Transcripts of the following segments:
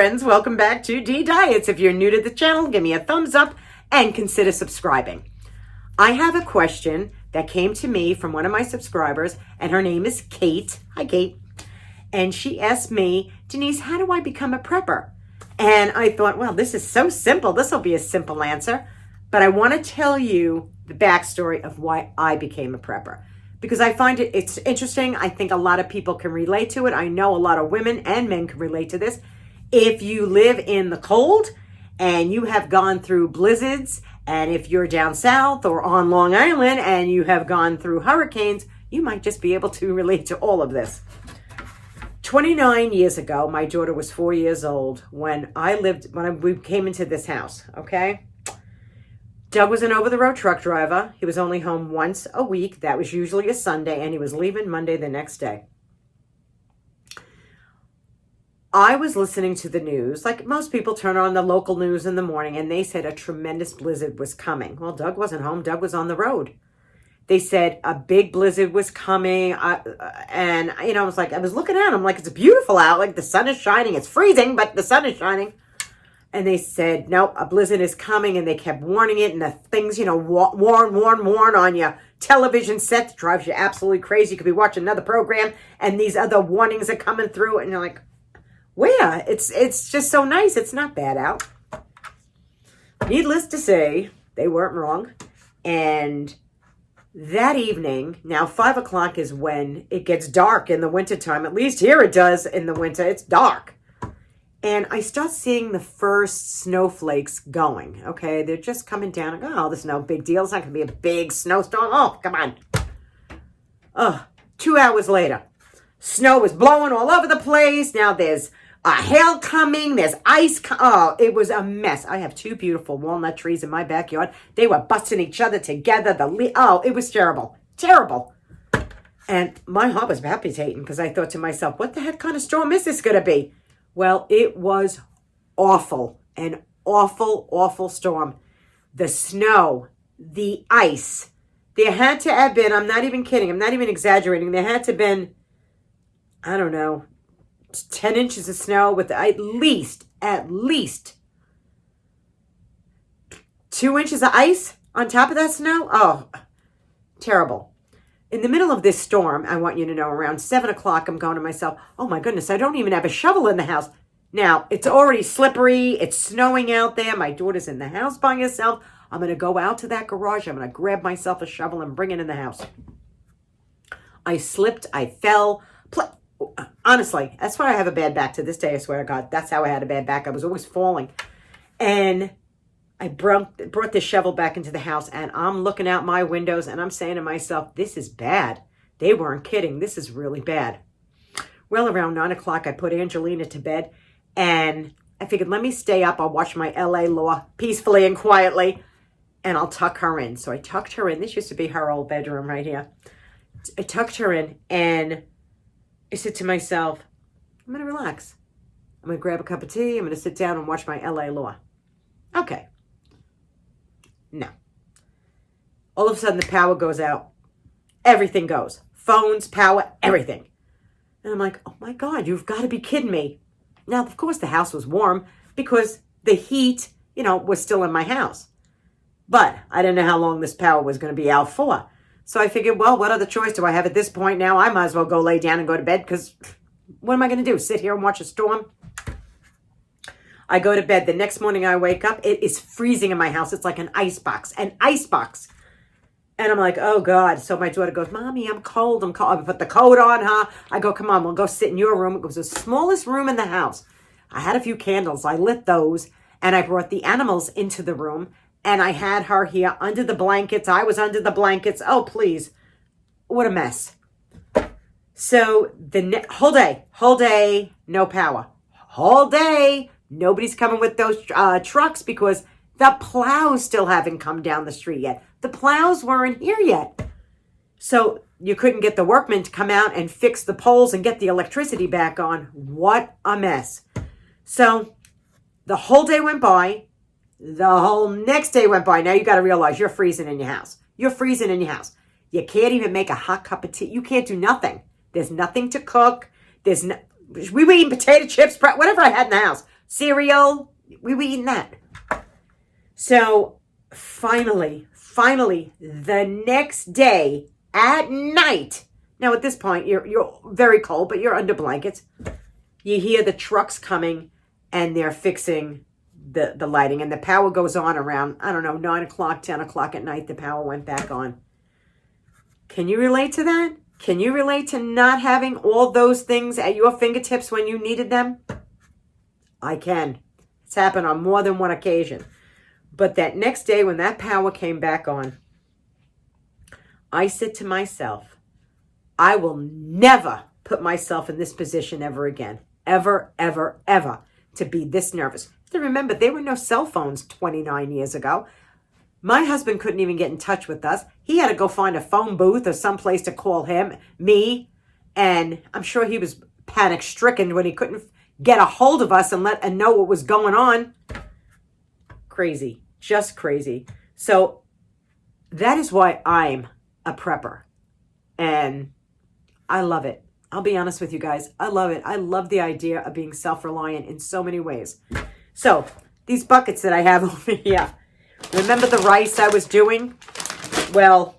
friends, welcome back to deediets. If you're new to the channel, give me a thumbs up and consider subscribing. I have a question that came to me from one of my subscribers, and her name is Kate. Hi, Kate. And she asked me, Denise, how do I become a prepper? And I thought, well, this is so simple. This will be a simple answer. But I want to tell you the backstory of why I became a prepper, because I find it's interesting. I think a lot of people can relate to it. I know a lot of women and men can relate to this. If you live in the cold and you have gone through blizzards, and if you're down south or on Long Island and you have gone through hurricanes, you might just be able to relate to all of this. 29 years ago, my daughter was 4 years old when we came into this house, okay? Doug was an over-the-road truck driver. He was only home once a week. That was usually a Sunday, and he was leaving Monday the next day. I was listening to the news, like most people turn on the local news in the morning, and they said a tremendous blizzard was coming. Well, Doug wasn't home. Doug was on the road. They said a big blizzard was coming, and I was looking at him like, it's beautiful out, like the sun is shining. It's freezing, but the sun is shining. And they said, no, a blizzard is coming, and they kept warning it, and the things, warn on your television set that drives you absolutely crazy. You could be watching another program, and these other warnings are coming through, and you're like, where? It's just so nice. It's not bad out. Needless to say, they weren't wrong. And that evening, now 5 o'clock is when it gets dark in the wintertime. At least here it does in the winter. It's dark. And I start seeing the first snowflakes going. Okay, they're just coming down. I go, oh, this is no big deal. It's not going to be a big snowstorm. Oh, come on. 2 hours later, snow is blowing all over the place. Now there's hail coming. There's ice. It was a mess. I have 2 beautiful walnut trees in my backyard. They were busting each other together. It was terrible. Terrible. And my heart was palpitating because I thought to myself, what the heck kind of storm is this going to be? Well, it was awful. An awful, awful storm. The snow, the ice. There had to have been, I'm not even kidding, I'm not even exaggerating, there had to have been, I don't know, 10 inches of snow with at least 2 inches of ice on top of that snow. Oh, terrible. In the middle of this storm, I want you to know, around 7 o'clock, I'm going to myself, oh my goodness, I don't even have a shovel in the house. Now, it's already slippery. It's snowing out there. My daughter's in the house by herself. I'm going to go out to that garage. I'm going to grab myself a shovel and bring it in the house. I slipped. I fell. Honestly, that's why I have a bad back to this day. I swear to God, that's how I had a bad back. I was always falling. And I brought this shovel back into the house, and I'm looking out my windows, and I'm saying to myself, this is bad. They weren't kidding. This is really bad. Well, around 9 o'clock, I put Angelina to bed, and I figured, let me stay up. I'll watch my LA Law peacefully and quietly, and I'll tuck her in. So I tucked her in. This used to be her old bedroom right here. I tucked her in, and I said to myself, I'm going to relax. I'm going to grab a cup of tea. I'm going to sit down and watch my LA Law. Okay. No. All of a sudden, the power goes out. Everything goes. Phones, power, everything. And I'm like, oh my God, you've got to be kidding me. Now, of course, the house was warm because the heat, was still in my house. But I didn't know how long this power was going to be out for. So I figured, well, what other choice do I have at this point now? I might as well go lay down and go to bed, because what am I going to do? Sit here and watch a storm? I go to bed. The next morning I wake up. It is freezing in my house. It's like an ice box. An ice box. And I'm like, oh, God. So my daughter goes, Mommy, I'm cold. I put the coat on her. I go, come on, we'll go sit in your room. It was the smallest room in the house. I had a few candles. I lit those, and I brought the animals into the room, and I had her here under the blankets. I was under the blankets. Oh, please. What a mess. So the whole day, no power. Whole day, nobody's coming with those trucks because the plows still haven't come down the street yet. The plows weren't here yet. So you couldn't get the workmen to come out and fix the poles and get the electricity back on. What a mess. So the whole day went by. The whole next day went by. Now you got to realize you're freezing in your house. You're freezing in your house. You can't even make a hot cup of tea. You can't do nothing. There's nothing to cook. We were eating potato chips, whatever I had in the house. cereal. We were eating that. So finally, the next day at night, now at this point, you're very cold, but you're under blankets. You hear the trucks coming and they're fixing the lighting, and the power goes on around, I don't know, 9 o'clock, 10 o'clock at night, the power went back on. Can you relate to that? Can you relate to not having all those things at your fingertips when you needed them? I can. It's happened on more than one occasion. But that next day when that power came back on, I said to myself, I will never put myself in this position ever again. Ever, ever, ever to be this nervous. To remember, there were no cell phones 29 years ago. My husband couldn't even get in touch with us. He had to go find a phone booth or someplace to call me. And I'm sure he was panic stricken when he couldn't get a hold of us and know what was going on. Crazy, just crazy. So that is why I'm a prepper. And I love it. I'll be honest with you guys. I love it. I love the idea of being self-reliant in so many ways. So these buckets that I have over here, remember the rice I was doing? Well,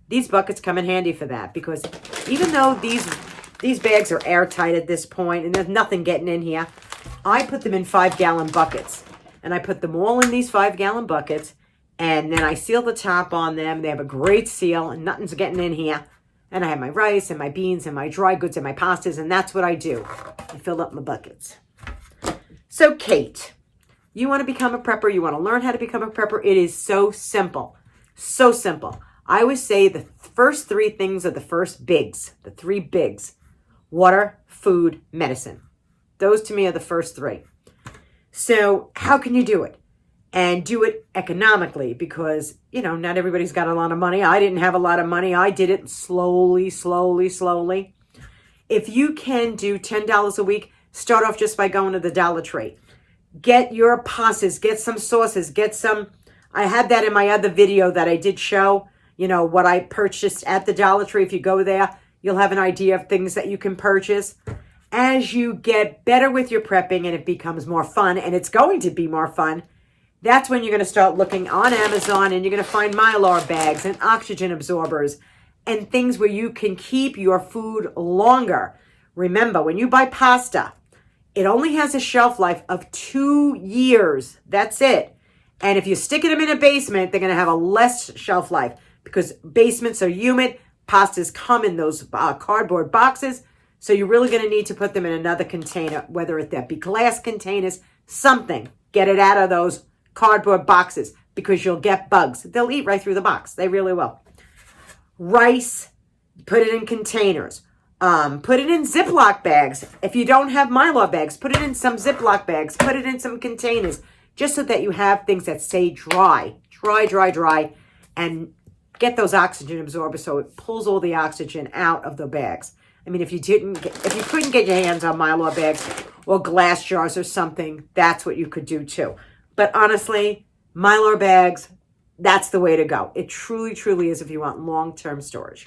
these buckets come in handy for that, because even though these bags are airtight at this point and there's nothing getting in here, I put them in 5-gallon buckets. And I put them all in these 5-gallon buckets, and then I seal the top on them. They have a great seal and nothing's getting in here. And I have my rice and my beans and my dry goods and my pastas, and that's what I do. I fill up my buckets. So Kate, you want to become a prepper? You want to learn how to become a prepper? It is so simple. So simple. I always say the first 3 things are the first bigs. The 3 bigs. Water, food, medicine. Those to me are the first 3. So how can you do it? And do it economically, because, not everybody's got a lot of money. I didn't have a lot of money. I did it slowly. If you can do $10 a week, start off just by going to the Dollar Tree. Get your pastas, get some sauces, I had that in my other video that I did show, what I purchased at the Dollar Tree. If you go there, you'll have an idea of things that you can purchase. As you get better with your prepping and it becomes more fun, and it's going to be more fun, that's when you're going to start looking on Amazon, and you're going to find Mylar bags and oxygen absorbers and things where you can keep your food longer. Remember, when you buy pasta, it only has a shelf life of 2 years. That's it. And if you stick them in a basement, they're going to have a less shelf life, because basements are humid. Pastas come in those cardboard boxes. So you're really going to need to put them in another container, whether that be glass containers, something. Get it out of those cardboard boxes, because you'll get bugs. They'll eat right through the box. They really will. Rice, put it in containers. Put it in Ziploc bags. If you don't have Mylar bags, put it in some Ziploc bags. Put it in some containers, just so that you have things that stay dry, and get those oxygen absorbers so it pulls all the oxygen out of the bags. I mean, if you couldn't get your hands on Mylar bags or glass jars or something, that's what you could do too. But honestly, Mylar bags, that's the way to go. It truly is if you want long-term storage.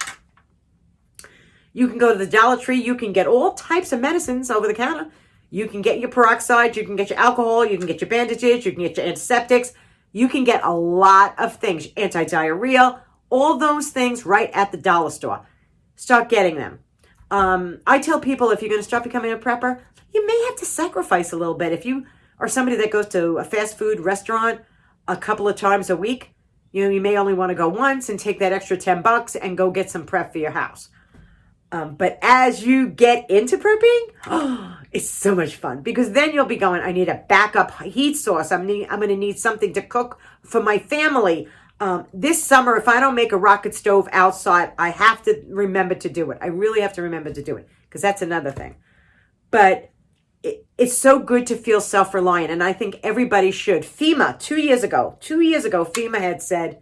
You can go to the Dollar Tree. You can get all types of medicines over the counter. You can get your peroxide. You can get your alcohol. You can get your bandages. You can get your antiseptics. You can get a lot of things. Anti-diarrhea, all those things right at the dollar store. Start getting them. I tell people, if you're going to start becoming a prepper, you may have to sacrifice a little bit. If you are somebody that goes to a fast food restaurant a couple of times a week, you may only want to go once and take that extra $10 and go get some prep for your house. But as you get into prepping, it's so much fun, because then you'll be going, I need a backup heat source. I'm going to need something to cook for my family. This summer, if I don't make a rocket stove outside, I have to remember to do it. I really have to remember to do it, because that's another thing. But it's so good to feel self-reliant, and I think everybody should. FEMA, 2 years ago, FEMA had said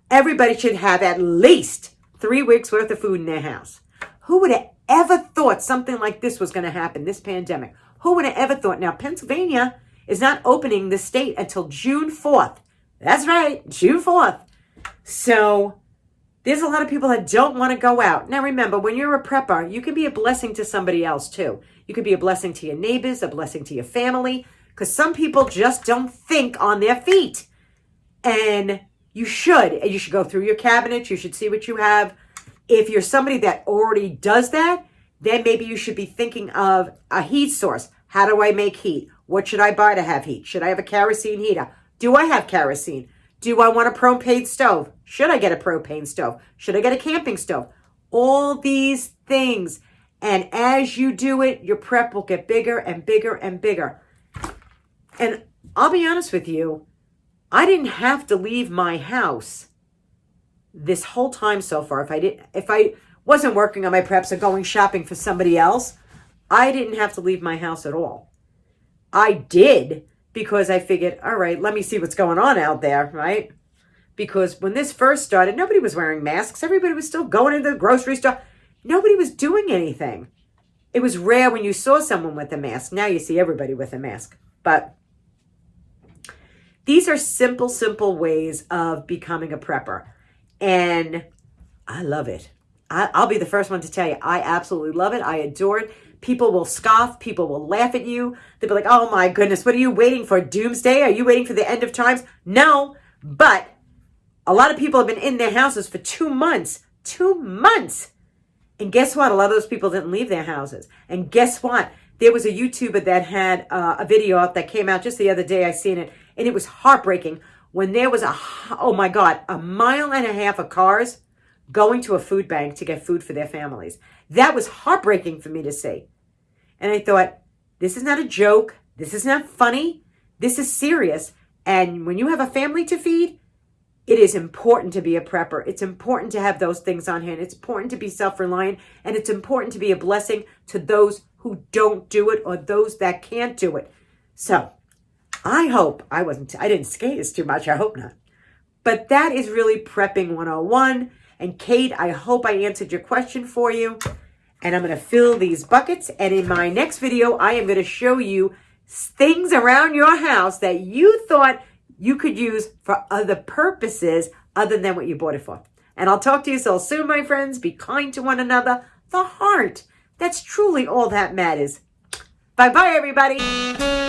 everybody should have at least 3 weeks worth of food in their house. Who would have ever thought something like this was going to happen, this pandemic? Who would have ever thought? Now, Pennsylvania is not opening the state until June 4th. That's right, June 4th. So there's a lot of people that don't want to go out. Now, remember, when you're a prepper, you can be a blessing to somebody else too. You could be a blessing to your neighbors, a blessing to your family, Because some people just don't think on their feet. And you should. And you should go through your cabinets. You should see what you have. If you're somebody that already does that, then maybe you should be thinking of a heat source. How do I make heat? What should I buy to have heat? Should I have a kerosene heater? Do I have kerosene? Do I want a propane stove? Should I get a propane stove? Should I get a camping stove? All these things. And as you do it, your prep will get bigger and bigger and bigger. And I'll be honest with you, I didn't have to leave my house this whole time so far. If I wasn't working on my preps or going shopping for somebody else, I didn't have to leave my house at all. I did because I figured, all right, let me see what's going on out there, right? Because when this first started, nobody was wearing masks. Everybody was still going into the grocery store. Nobody was doing anything. It was rare when you saw someone with a mask. Now you see everybody with a mask. But these are simple, simple ways of becoming a prepper. And I love it. I'll be the first one to tell you, I absolutely love it. I adore it. People will scoff. People will laugh at you. They'll be like, oh my goodness, what are you waiting for? Doomsday? Are you waiting for the end of times? No, but a lot of people have been in their houses for 2 months. 2 months. And guess what? A lot of those people didn't leave their houses. And guess what? There was a YouTuber that had a video out that came out just the other day. I seen it. And it was heartbreaking when there was oh my God, 1.5 miles of cars going to a food bank to get food for their families. That was heartbreaking for me to see. And I thought, this is not a joke. This is not funny. This is serious. And when you have a family to feed, it is important to be a prepper. It's important to have those things on hand. It's important to be self-reliant. And it's important to be a blessing to those who don't do it or those that can't do it. So I hope I didn't skate too much. I hope not. But that is really Prepping 101. And Kate, I hope I answered your question for you. And I'm going to fill these buckets. And in my next video, I am going to show you things around your house that you thought you could use for other purposes other than what you bought it for. And I'll talk to you so soon, my friends. Be kind to one another. The heart. That's truly all that matters. Bye-bye, everybody.